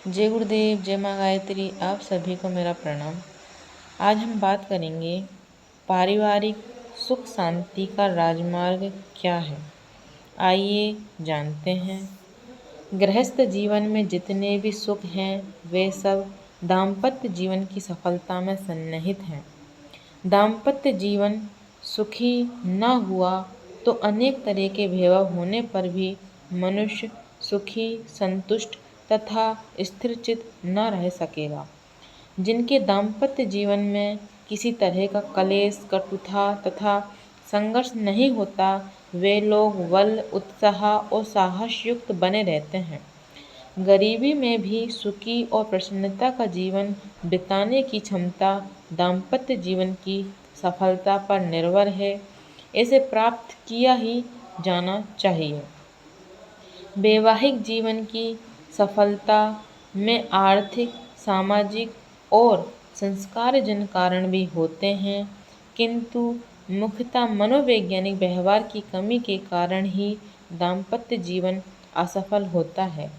जय गुरुदेव, जय माँ गायत्री। आप सभी को मेरा प्रणाम। आज हम बात करेंगे पारिवारिक सुख शांति का राजमार्ग क्या है। आइए जानते हैं। गृहस्थ जीवन में जितने भी सुख हैं वे सब दाम्पत्य जीवन की सफलता में सन्निहित हैं। दाम्पत्य जीवन सुखी न हुआ तो अनेक तरह के वैभव होने पर भी मनुष्य सुखी, संतुष्ट तथा स्थिरचित न रह सकेगा। जिनके दाम्पत्य जीवन में किसी तरह का कलेश, कटुता तथा संघर्ष नहीं होता, वे लोग बल, उत्साह और साहस युक्त बने रहते हैं। गरीबी में भी सुखी और प्रसन्नता का जीवन बिताने की क्षमता दाम्पत्य जीवन की सफलता पर निर्भर है। इसे प्राप्त किया ही जाना चाहिए। वैवाहिक जीवन की सफलता में आर्थिक, सामाजिक और संस्कारजन्य कारण भी होते हैं, किंतु मुख्यतः मनोवैज्ञानिक व्यवहार की कमी के कारण ही दाम्पत्य जीवन असफल होता है।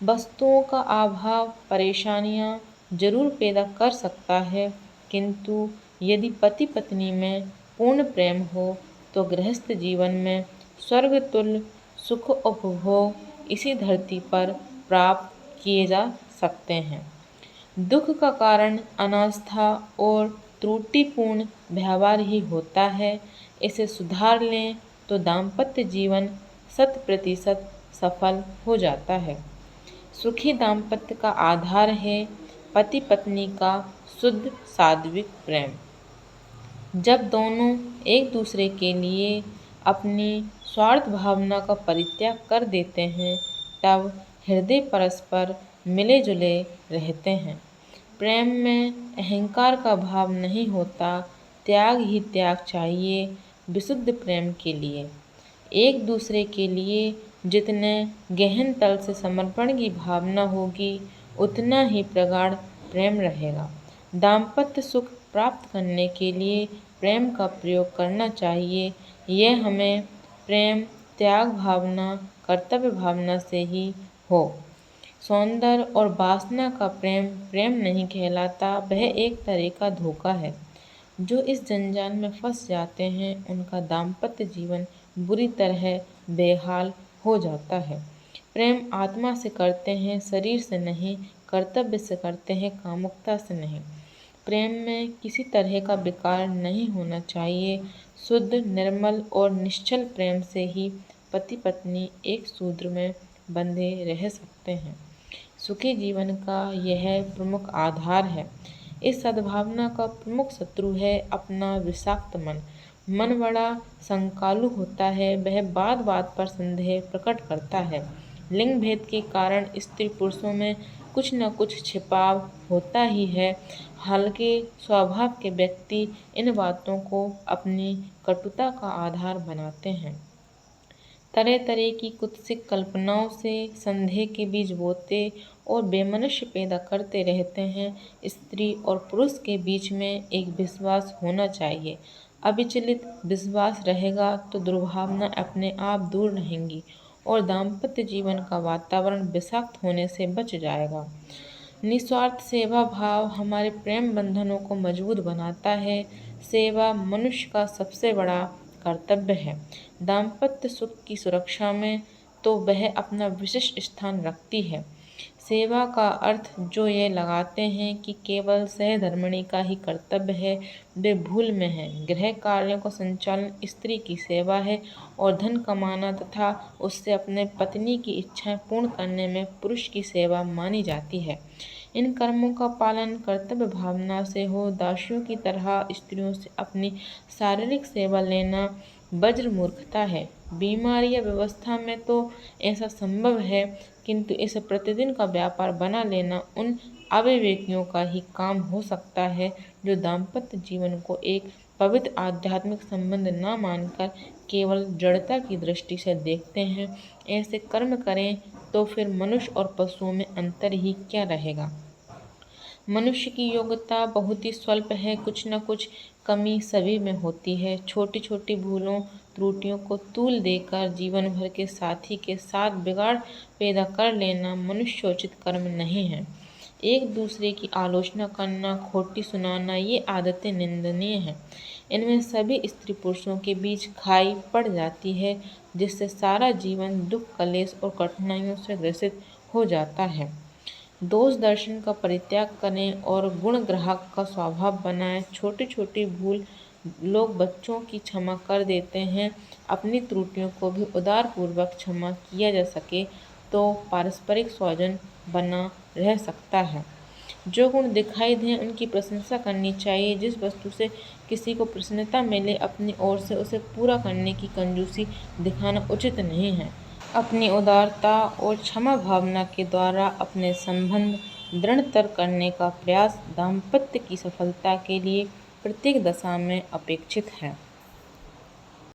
वस्तुओं का अभाव परेशानियां जरूर पैदा कर सकता है, किंतु यदि पति पत्नी में पूर्ण प्रेम हो तो गृहस्थ जीवन में स्वर्ग तुल्य सुख उपभोग इसी धरती पर प्राप्त किए जा सकते हैं। दुख का कारण अनास्था और त्रुटिपूर्ण व्यवहार ही होता है। इसे सुधार लें तो दाम्पत्य जीवन 100% सफल हो जाता है। सुखी दाम्पत्य का आधार है पति पत्नी का शुद्ध सात्विक प्रेम। जब दोनों एक दूसरे के लिए अपनी स्वार्थ भावना का परित्याग कर देते हैं, तब हृदय परस्पर मिले जुले रहते हैं। प्रेम में अहंकार का भाव नहीं होता, त्याग ही त्याग चाहिए विशुद्ध प्रेम के लिए। एक दूसरे के लिए जितने गहन तल से समर्पण की भावना होगी, उतना ही प्रगाढ़ प्रेम रहेगा। दाम्पत्य सुख प्राप्त करने के लिए प्रेम का प्रयोग करना चाहिए। यह हमें प्रेम, त्याग भावना, कर्तव्य भावना से ही हो। सौंदर्य और वासना का प्रेम प्रेम नहीं कहलाता, वह एक तरह का धोखा है। जो इस जंजाल में फंस जाते हैं उनका दाम्पत्य जीवन बुरी तरह बेहाल हो जाता है। प्रेम आत्मा से करते हैं, शरीर से नहीं, कर्तव्य से करते हैं, कामुकता से नहीं। प्रेम में किसी तरह का विकार नहीं होना चाहिए। शुद्ध, निर्मल और निश्चल प्रेम से ही पति पत्नी एक सूत्र में बंधे रह सकते हैं। सुखी जीवन का यह प्रमुख आधार है। इस सद्भावना का प्रमुख शत्रु है अपना विषाक्त मन। मन बड़ा संकालु होता है, वह बात बात पर संदेह प्रकट करता है। लिंग भेद के कारण स्त्री पुरुषों में कुछ न कुछ छिपाव होता ही है। हल्के स्वभाव के व्यक्ति इन बातों को अपनी कटुता का आधार बनाते हैं। तरह तरह की कुत्सित कल्पनाओं से संदेह के बीज बोते और बेमनुष्य पैदा करते रहते हैं। स्त्री और पुरुष के बीच में एक विश्वास होना चाहिए। अविचलित विश्वास रहेगा तो दुर्भावना अपने आप दूर रहेंगी और दाम्पत्य जीवन का वातावरण विषाक्त होने से बच जाएगा। निस्वार्थ सेवा भाव हमारे प्रेम बंधनों को मजबूत बनाता है। सेवा मनुष्य का सबसे बड़ा कर्तव्य है। दाम्पत्य सुख की सुरक्षा में तो वह अपना विशिष्ट स्थान रखती है। सेवा का अर्थ जो ये लगाते हैं कि केवल सहधर्मिणी का ही कर्तव्य है, वे भूल में हैं। गृह कार्यों का संचालन स्त्री की सेवा है और धन कमाना तथा उससे अपने पत्नी की इच्छाएं पूर्ण करने में पुरुष की सेवा मानी जाती है। इन कर्मों का पालन कर्तव्य भावना से हो। दासियों की तरह स्त्रियों से अपनी शारीरिक सेवा लेना वज्र मूर्खता है। बीमारी या व्यवस्था में तो ऐसा संभव है, किंतु इसे प्रतिदिन का व्यापार बना लेना उन अविवेकियों का ही काम हो सकता है जो दाम्पत्य जीवन को एक पवित्र आध्यात्मिक संबंध न मानकर केवल जड़ता की दृष्टि से देखते हैं। ऐसे कर्म करें तो फिर मनुष्य और पशुओं में अंतर ही क्या रहेगा। मनुष्य की योग्यता बहुत ही स्वल्प है, कुछ न कुछ कमी सभी में होती है। छोटी छोटी भूलों त्रुटियों को तूल देकर जीवन भर के साथी के साथ बिगाड़ पैदा कर लेना मनुष्योचित कर्म नहीं है। एक दूसरे की आलोचना करना, खोटी सुनाना, ये आदतें निंदनीय हैं। इनमें सभी स्त्री पुरुषों के बीच खाई पड़ जाती है, जिससे सारा जीवन दुख, कलेश और कठिनाइयों से ग्रसित हो जाता है। दोष दर्शन का परित्याग करें और गुण ग्राहक का स्वभाव बनाएं। छोटी छोटी भूल लोग बच्चों की क्षमा कर देते हैं। अपनी त्रुटियों को भी उदारपूर्वक क्षमा किया जा सके तो पारस्परिक सौजन बना रह सकता है। जो गुण दिखाई दें उनकी प्रशंसा करनी चाहिए। जिस वस्तु से किसी को प्रसन्नता मिले अपनी ओर से उसे पूरा करने की कंजूसी दिखाना उचित नहीं है। अपनी उदारता और क्षमा भावना के द्वारा अपने संबंध दृढ़तर करने का प्रयास दाम्पत्य की सफलता के लिए प्रत्येक दशा में अपेक्षित है।